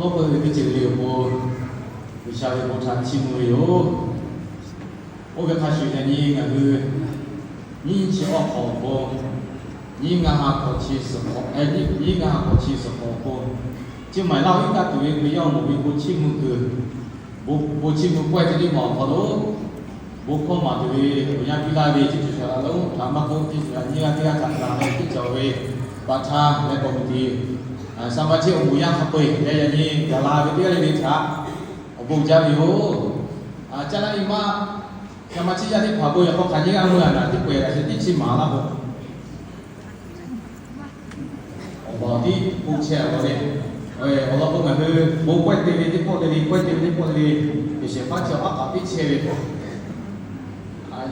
老婆个这个我为啥会不产亲母哟？我个他学的你那个，你去我考过，你俺还考七十考，你俺还考七十考过，就买到一个对不要我们不亲母个，不亲母怪这里毛考喽。不考嘛对，人家比那边就是说喽，他们讲就是你看这个长大的，就叫为把茶来搞的。sama cik yang apa dia ni dalam dia ni cak obo jari ho jalan ima sama cik jadi pabo ya kok kaji kan mula nanti kue rasa di cima lah bo obo di buce boleh Allah pun ada bo kuat dia di pot dia kuat dia di pot dia siapa cak apa di cewek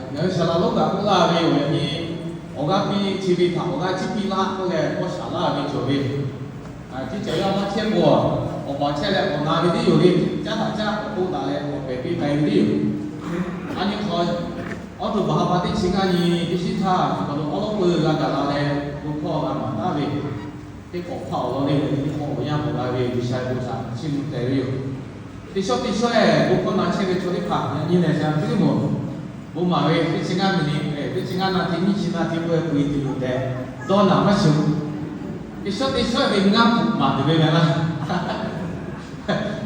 nggak salah lo nggak pula ni orang pi cewek tak orang cewek lah boleh kok salah ni cewek就这样嘛，天过，我把钱嘞，我拿的有的，加大家我不打嘞，我白白买的有。你好，我都把把的钱啊，你就是他，我都我不那个拿嘞，不靠那嘛那边，这个靠了嘞，你靠我样不那边，就下不上，钱得有。你说嘞，不可能钱给出的卡，你那像这么，不嘛喂，这钱啊你，这钱啊那天你去那天不会不的，到哪么修？Besok dia ngapuk mah dia bilang lah.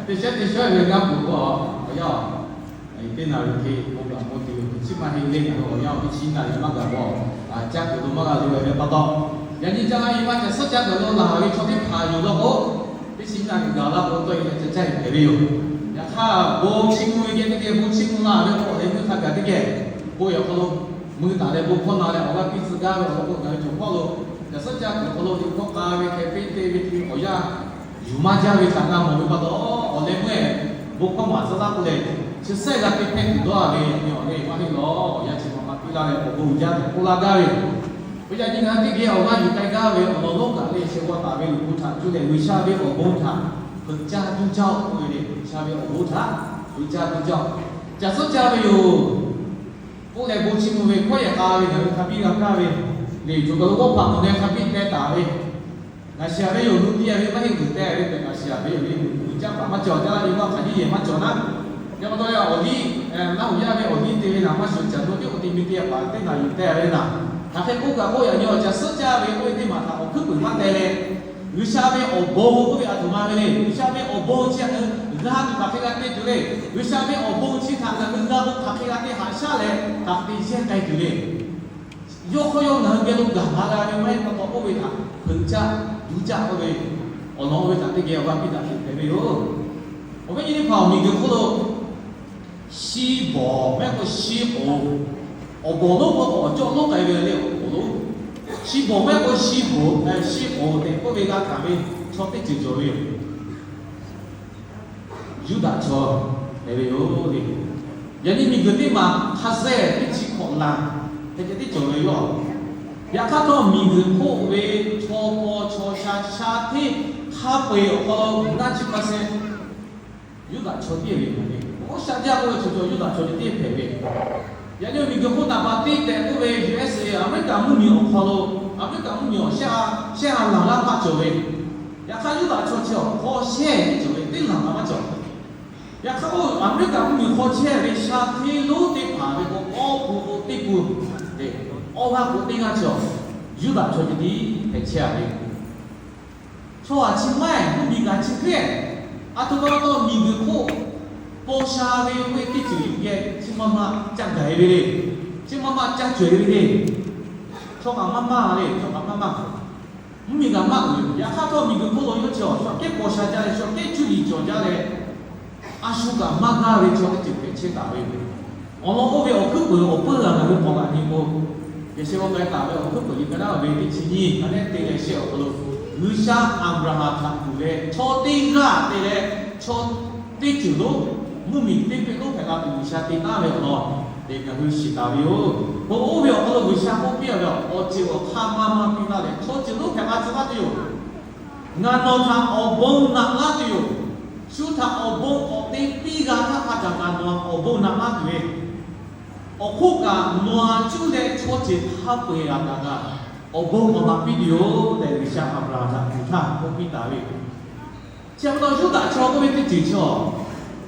Besok dia ngapuk kok. Ya. Itu nak kita bukan motif. Cuma hilang kalau yang di Cina ni maka kok. Ajak itu maka dia betul. Jadi jangan ibarat sejak dulu lah hari cuci payu dah kok. Di Cina ni galah betul itu jadi beliau. Ya kah bom cimu ini dia bom cimu lah dia kok itu tak ada dia. Bom ya kalau mungkin ada bom pun ada orang pergi segala orang pun ada jumpa lo. Sejak kalau di kota KPT itu oh ya cuma jawi tangan mau berapa oleh me bukan masalah boleh sesuai lagi pun dua ni oleh mana lo ya cuma mati lah bukan jawi pula gawi jadi nanti dia orang juga gawi orang lo gawi sewa gawi lupa juga wisata orang tak kerja tu jauh boleh wisata orang tak kerja tu jauh jasa jawi yo boleh buci mungkin kau ya gawi tapi gawi你如果我朋友呢，他比较大嘞，那下面有路地啊，那些古代的，那下面有你家爸爸教家，你讲看你爷妈教呢，要么都要我弟，那我家边我弟对那么说讲说，我弟没爹爸，对那有代的呐，他还不敢我要要讲自家边我弟嘛，他我根本没带嘞，有下面我包我边阿祖妈嘞，有下面我包起来，那你把这个带出来，有下面我包起他那那我他这个带下下来，他得先带出来。有能给路干嘛啦？你买那个我为他分家、独家我为，我老为他这个我比他对没有？我们这里跑米个可能西宝那个西宝，我宝路我叫路改变了，宝路西宝那个西宝西宝的我为他干的，错的就做的，有大错没有的，人家米个地嘛，他是一起困难。jadi jodoh yo. Ya kata minggu ko we chopo chosha shati hape kalau na cuma se yuda choti we ni. Oh saja ko choto yuda choti te pebe. Ya ni minggu ko na pati te ko we USA Amerika mu ni kalau Amerika mu ni sha lang la pa jowe. Ya ka yuda chocho ko she jowe te lang la ma jowe. Ya ka ko Amerika mu ni ko che we shati lo te pa we ko o te pu orang putih aja, juga jadi pecah. Soal cimai, tu minggu cikret, atau kalau minggu ko, posa we kecil ye, cuma mak jaga ini, cuma mak jaga ini. Soal mama le, soal mama, minggu mak, ya kalau minggu ko lo yo jauh, soal ke posa jaga, soal ke curi jaga le, asuka mak le soal ke pecah dah we. Orang orang aku lah aku orang ni ko. Biasa orang kata aku pergi kerana beli sini, ane tele siapa kalau Rusia Abraham tak boleh, cotiga tele, cotiga tu, mungkin tele tu kalau Rusia tidak boleh, dengan Rusia tak boleh. Kalau Rusia boleh, orang jiwa kamar mana le, cotiga tu kalau cuma tu, ngano tak obong nak lagi tu, sudah obong tiga tak ada ngano obong nak lagi. Okuka noa cule coce hape ataga obong mama video dari siapa berada kita kopi tahu 想不到又打球，我们得进球。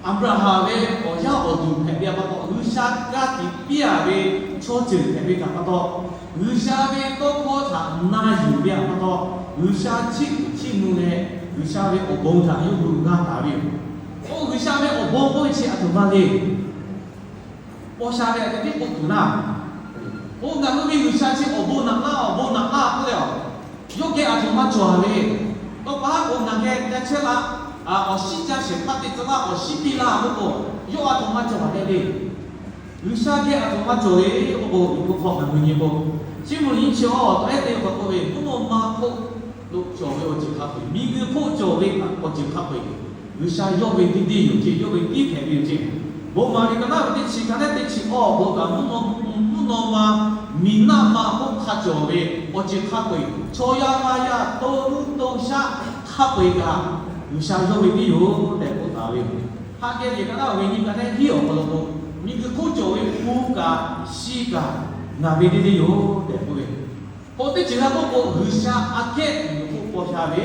阿布拉哈嘞，我要我读旁边巴多，有下家的边嘞，错字旁边巴多，有下嘞多考察那有边巴多，有下去弄嘞，有下嘞我帮他又不干打边，我有下嘞我帮我去阿图巴嘞，我下嘞这边我读啦，我那个边有下去我帮拿不了，又给阿图巴抓嘞，我把我那个在车啦。我新疆是拍的这啦，我西边啦，不过又阿同妈做的嘞，有啥个阿同妈做的，我不靠很多年不，只不年轻哦，哎对，我喂，我妈婆都做的我就咖啡，米个婆做的我就咖啡，有啥要为滴滴有钱，要为滴便有钱，我妈你看那得吃，看那得吃哦，我讲不弄嘛，米那嘛我他做的我就咖啡，错呀嘛呀，都下咖啡噶。有啥有为的有，来不打的。他给你看到为你看那有不咯？你个苦做为苦噶、死噶，那为的有来不的。我的其他我有啥阿给有苦下的，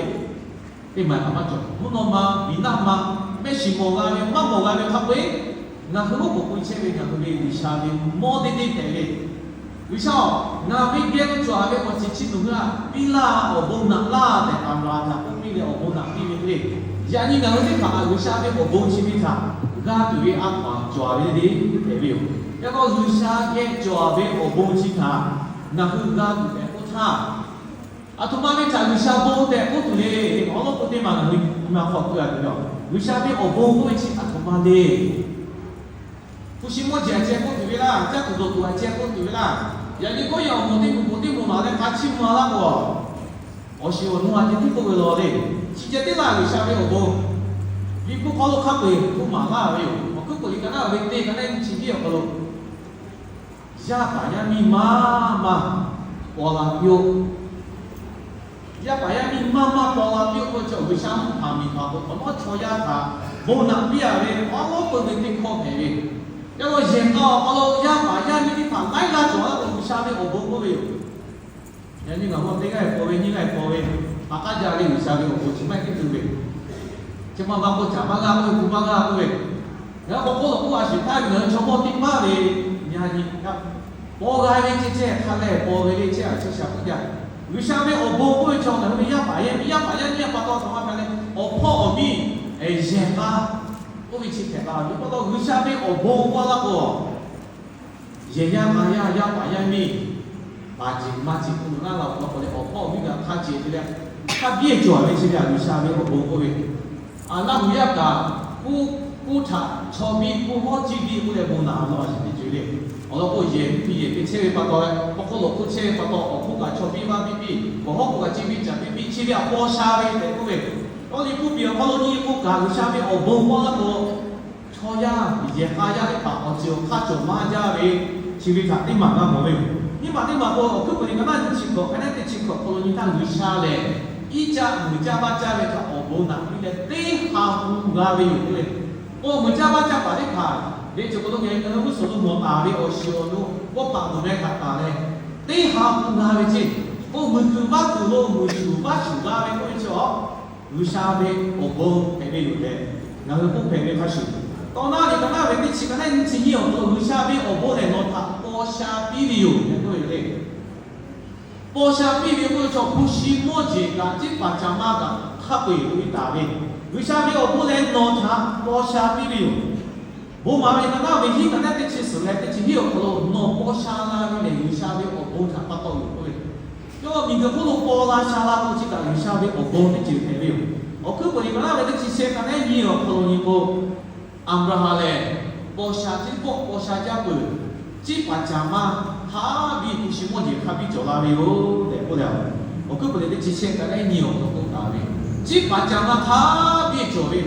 你买阿妈做，不弄嘛，米那嘛，没事莫干的，嘛莫干的他会，那个我不会切的，那个为啥的，莫的的。为啥？那为别个做阿个我只吃东啦，比啦我不拿啦的，阿拉他不比的我不拿比的嘞。像你那个地方，为啥的我不吃比他？那对于阿爸做的的代表，一个为啥个做的我不吃他？那个那对不他？阿他妈的在为啥不对不对嘞？我都不对嘛，你嘛发过来的了。为啥的我不吃阿他妈的？不是我姐姐不对啦，这个都我姐不对啦。人哋嗰樣冇啲拿嚟拍簽嘛啦喎，我是我弄下啲不會攞嚟，直接啲啦嚟下邊我，你不考到卡背不麻啦喂，我根本你講那為啲講那前邊有個，下把呀咪媽我啦標，下把呀咪媽我啦標，我就會想下面拍個，我錯呀他，冇能邊啊喂，我本嚟啲靠平喂。因为现到阿拉亚把亚米的盘来啦，做了我们下面我不会有。人家讲我这个不会，你个不会，大家家里有下面我不去买给对不？怎么把我讲嘛个不会，不嘛个不会。然后我过了不啊是太人全部顶巴的，你看你看，我个还没这他来，我个这就小不点。有下面我不会做的，亚把亚你也把到什么反正我破我米，哎人啊。我们去看到，你看到有下面我摸过那个，人家嘛呀把呀米，马子不能那我的我泡米个他接的了，他别转的是了，有下面我摸过的，那不要噶，不查炒米不好几米不来不拿了，是不是的？我说我盐米给切不到嘞，我老不切不到，我不管炒米嘛米，我好不管几米吃米吃了包下的，对不对？我哋不表，我你不讲，下面我不我那个错呀，以前他家的把我就他做嘛家的，是不是他的嘛那没有？你嘛我根本你个那情况，那的情况，我你看为啥嘞？一家五家八家的他我不拿，你的对哈不拿的有对，我们家八家把你看，你就嗰种嘢，我手都冇拿的，我手都我把我们看拿嘞，对哈不拿的钱，我们就把土路，我们就把土拉的过去哦。有啥的我不陪陪有的，然后不陪陪他手。到那里跟那边的吃，跟那你吃有有啥的我不能弄他，包下比例有的都有的。包下比例我叫不是莫结个，这把家妈个他不有一大的。有啥的我不能弄他，包下比例有。我妈咪跟那边去跟那边吃食来，的吃有可能弄包下那边的有啥的我不他不到有的。因为民个不能包啦沙拉不知道有啥的我包的就没有，我根本你们那边的这些可能你有可能你不安排好嘞，包下这包下家不，这把家嘛他比不是我的，他比做那边有来不了，我根本的这些可能你有可能打的，这把家嘛他比做的，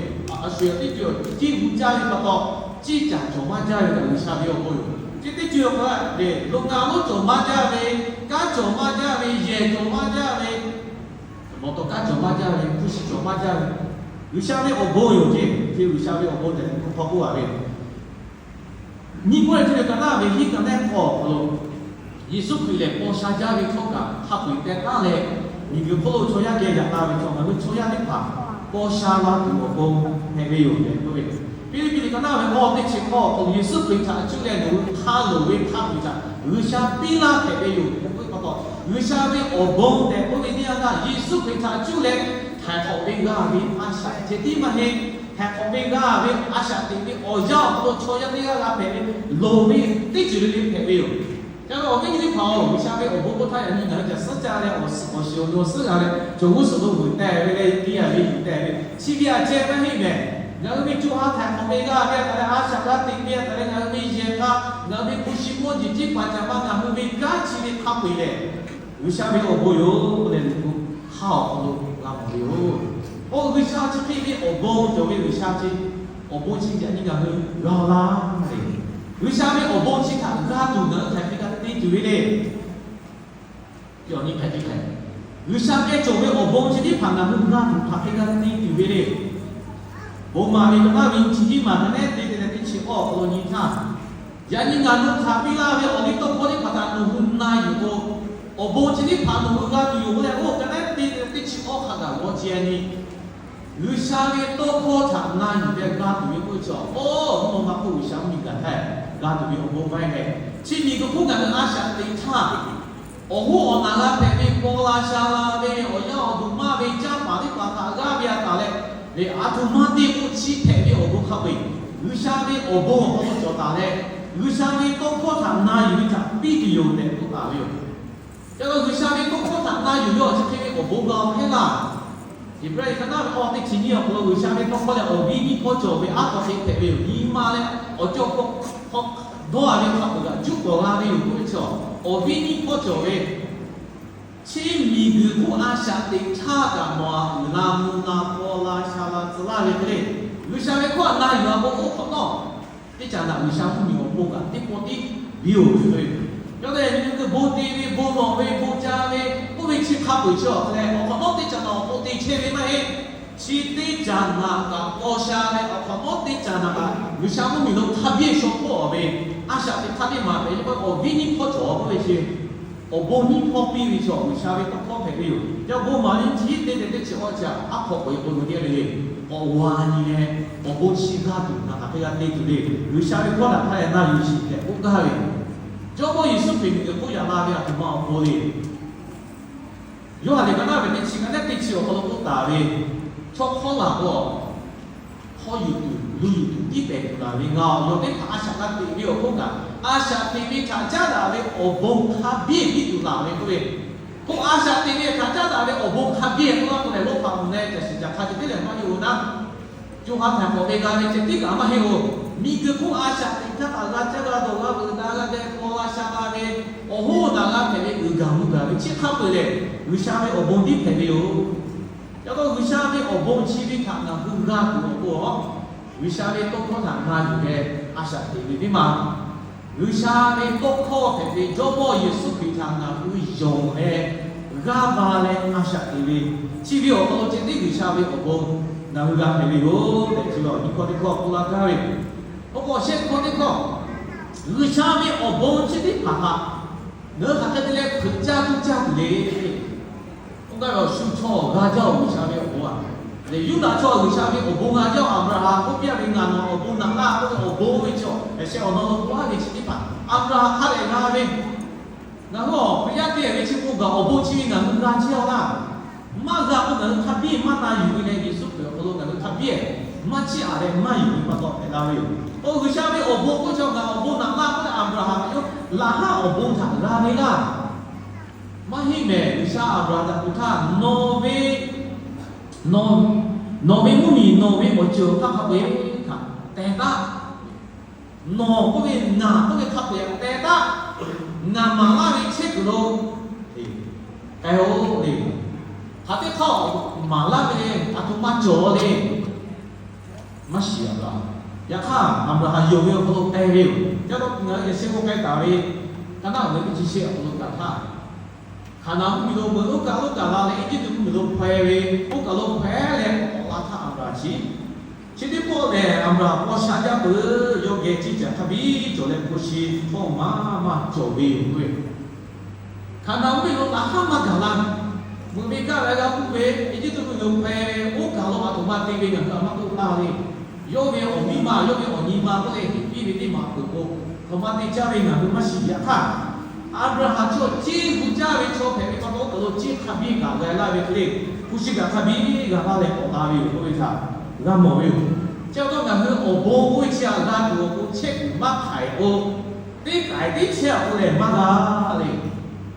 所以这就这五家的不到，这家做嘛家的有啥的有不有？这个就说嘞，龙岗路做嘛家的。干做嘛家的，也做嘛家的，我都干做嘛家的，不是做嘛家的。有下面我不有这有下面我不的，跑不完的。你过来这个干那边，你干那跑咯，你是回来跑下家的做干，他回来干嘞，你就跑到做下给人那边做，我们做下的跑，波沙拉杜我波还没有的，对不对？比如讲那我的情况，同耶稣平常就连如他路为他平常，而下比拉还没有，不会搞到，而下为我帮的，不会那样的，耶稣平常就连太好为个为阿下，这地方嘿。太好为个为阿下的为我要不抽样的个陪为路为对住的陪为有。然后我跟你跑，为啥为我不太人讲讲实在的，我是讲的，就无所谓会带为个第二位带为，前边接不起的，然后为做下太好为个为阿下个对面，然后为人个，然后为不是我自己关键嘛，然后为家己的他回来，为啥为我不有不能好不拉不有。我为啥子可以我帮就为啥子我帮亲家你讲是老啦的，为啥子我帮亲家家族呢？才比较对对的，要你看一看，为啥子就为我帮亲的旁人是家族他比较对对的？我妈咪那边亲戚嘛，那对对吃哦，我你看，人家家族他比较为我的东坡的旁人是哪一个？我帮亲的旁人是家族有的，我跟他对吃哦，看看我见你。为啥个多考察那里边家对面不叫？哦，我们不想明个太，家对面我不买的。前面个不敢阿想的差，我那个陪面波拉沙拉的，我要杜马为家把的把他家边打嘞，你阿杜马的不起陪面我不考虑。为啥个我不做打嘞？为啥个多考察那里边必须有的不打了？这个为啥个多考察那有要去陪面我不搞黑啦？伊不然看到我的亲戚哦，我为啥物讲过来我比你好做，为阿个谁特别有姨妈咧？我就讲多少年考不个，就过那里有不错，我比你好做诶。前面个阿下的差个么？那木那波拉下拉子那里个嘞？为啥物看那有啊？我看到，你讲那为啥物有不个？你过的有对。有的人个不地位、不nor位、不家位，不为去看不着，对不对？我看到的讲到不地切的嘛嘿，去的讲那个高下嘞，我看到的讲那个，为啥我们都特别说过呗？阿下的特别嘛，因为我比你好做，不为去，我帮你好比为做，为啥为不好配个有？要我嘛，你提的吃我讲，阿婆会不会点嘞？我话你呢，我不去家住，那还不要对住嘞？为啥为过来他那有钱的，不干嘞？就我也是平时不要那边很忙活的，有下你个那边的钱，那地球好多不大的，做好难过，好有地北那边啊，有的阿下那地没有空干，阿下地边参加那边我帮他别地度那边对不对？不阿下地边参加那边我帮他别，我来我旁呢就是讲他这边人嘛有呢，就他谈我那个呢，这地干嘛还有？你个不阿下地他大家这个都个不大个的。哦，那个陪陪有讲个，你去看不嘞？为啥物我帮你陪陪有？要个为啥物我帮去你看那不干不过？为啥物多考谈那有个阿啥陪陪的嘛？为啥物多考陪陪？做么也是非常那不用嘞？阿爸嘞阿啥陪陪？去比我多见的为啥物我帮那个陪陪有？对吧？你考的考不拉高嘞？我先考的考，为啥物我帮去的哈哈？너 가까이들에 근자근자들이 뭔가 수초 가져 의사비 오아 네 유나초 의사비 오봉하죠 아브라함 호비아링가노 오봉나가 오봉이죠 에세 언어도 보하게 지니파 아브라함 하레가베 나고 그야게 외치고가 오봉치위가 능가지어라 마가 오늘 탑비 만나 유인의 기술을 얻어가는 탑비에 마치 아래 마유인 바도 해나와요 의사비 오봉고 저가 오봉나가 아브라함요 laha obong thang ra đấy là mà hi mẹ vì sao Abraham cũng tha no về một chiều thắc khắp về thà tè ta no có về ngà có về khắp về tè ta ngà mà la về chết rồi đâu thì cái ô thì hạt cái thọ mà la về thà thùng mắt chỗ đi mà xỉa ra ya kha Abraham yêu yêu không tè yêu cho nó người sẽ có cái tạo đi karena người bị chia untuk kata karena mình đâu kalau kalau này itu mình đâu phải về không kalau phải là Allah ta Abraham chỉ đi bộ này Abraham có sáng ra bữa yêu cái chỉ cho tapi cho lên cố si không mà cho về người karena mình đâu là ham mà jalan mười mấy cái lại gặp về, ý chứ tôi dùng về, ô cả lo mà tụi mà TV gần cả mà tụi ta đi, vô về ở mi mà, vô về ở nhị mà, có thể đi về đi mà tụi cô, tụi mà đi cha về nhà tụi mà xì ya thà, Abraham cho chi cũng cha về cho phải có đó có chi khám bi cả lại là về cáiผู้ชิกาบีกาบาเลออกอาวิวก็ท่าเราโมวิวเจ้าต้องการคือโอโบวิชาลาตัวกูเช็คมักไข่โอตีไก่ตีเชี่ยวเลยมักอะไร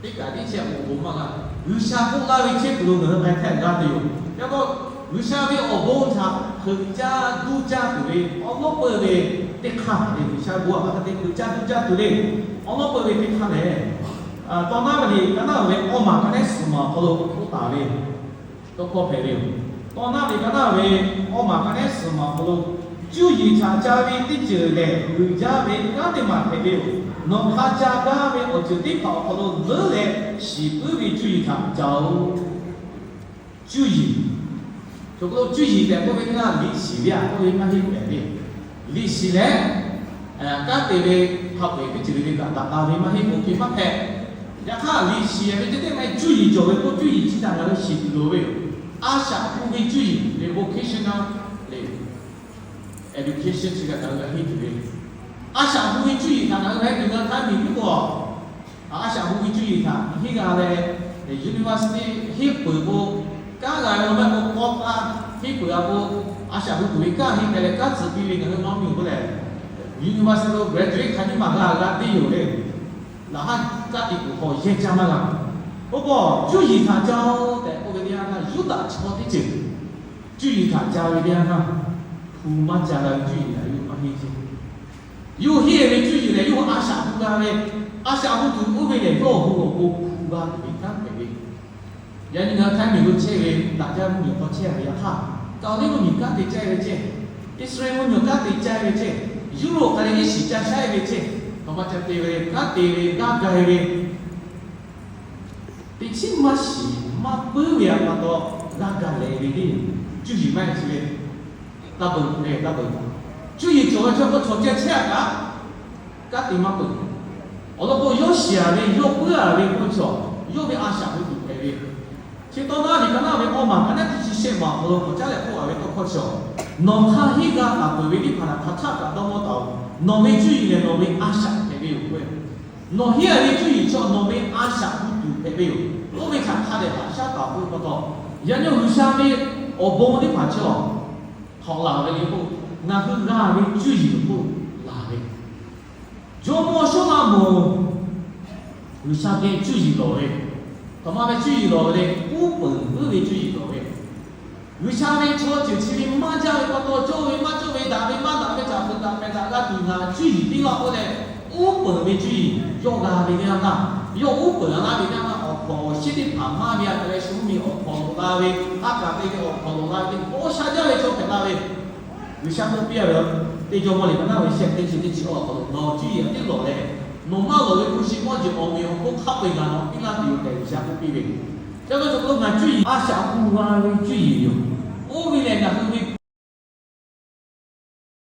ตีไก่ตีเชี่ยวโอมักวิชาพวกเราวิเช็คดูเนื้อไปแทนกันอยู่แล้วก็วิชาวิโอโบท่าคือจ้าดูจ้าตัวเองเอาล้อเปิดเลยตีข้าเลยวิชาบัวมันก็ตีคือจ้าดูจ้าตัวเองเอาล้อเปิดเลยตีข้าเลยตอนนั้นวันนี้ก็น่าเลยออกมาก็ได้สมาเขาเขาตาเลย都可陪了。到那里个那位，我嘛个那时嘛，我注意他家位的这嘞，人家位那的嘛陪了。侬他家家位我就得跑到热嘞，是不会注意他，就注意。就个注意的，我们那历史呀，我们那些别的历史嘞，家地位合为的这个大位嘛，些不给嘛陪。呀，看历史呀，这点没注意做的，不注意其他那个是多位。阿想不会注意的 vocational 的 education 这个那个很重要。阿想不会注意他那个那个他明过，阿想不会注意他，那个嘞 university 那背部，刚才我们我国啊，那背啊部阿想不会干，那个干子比那个老明过来 university graduate 他就马上那都有嘞，那他家里不好先讲嘛啦。不过注意他教的，我跟你讲，有大错的经，注意他教的点啊，苦嘛教的注意了，有嘛意思？有些的注意了，有阿啥苦干的，阿啥苦做不会的，有苦干的，看对的。人家看美国车的，大家美国车的也好，搞那个美国的车的车，以色列美国的车的车，ยุโรปอะไรนี่สิจะใช่ไหมเช่ธรรมะจะเตวิกัดเตวิกัดไกเว第七嘛是嘛不一样嘛多那个类的就是买这个大本哎大本，就是做这个做这车啊，家己嘛本，我都不有写的有不啊的不错，有的阿想会读的，去到那里看那边我嘛，那就是些嘛，我都家里不啊的都不错，侬他那个啊不为你看他差个都没到，侬没注意的侬没阿想的没有会，侬现在注意做侬没阿想会读的没有。我们看他的话，下打不不到，人家有下面我帮的话叫好哪个以后，那个哪个注意不哪个，就莫说那么有下面注意到的，他妈的注意到的，我本不会注意到的，有下面错就前面马家的不多，周围马周围大围马大围杂分大围大家对那注意的话，我的我本会注意，要哪个样啊，要我本哪个样啊。我现在旁妈咪啊，在手面学跑路位，阿家在学跑路位，我下家来做跑路位，有啥目标了？你叫我哋咁样去设定自己学跑路，我注意啲路咧，路马路嘅故事我就我没有好吸引啊，邊個條地下目標嘅，有個做到咪注意阿小姑啊，注意用，我未嚟就去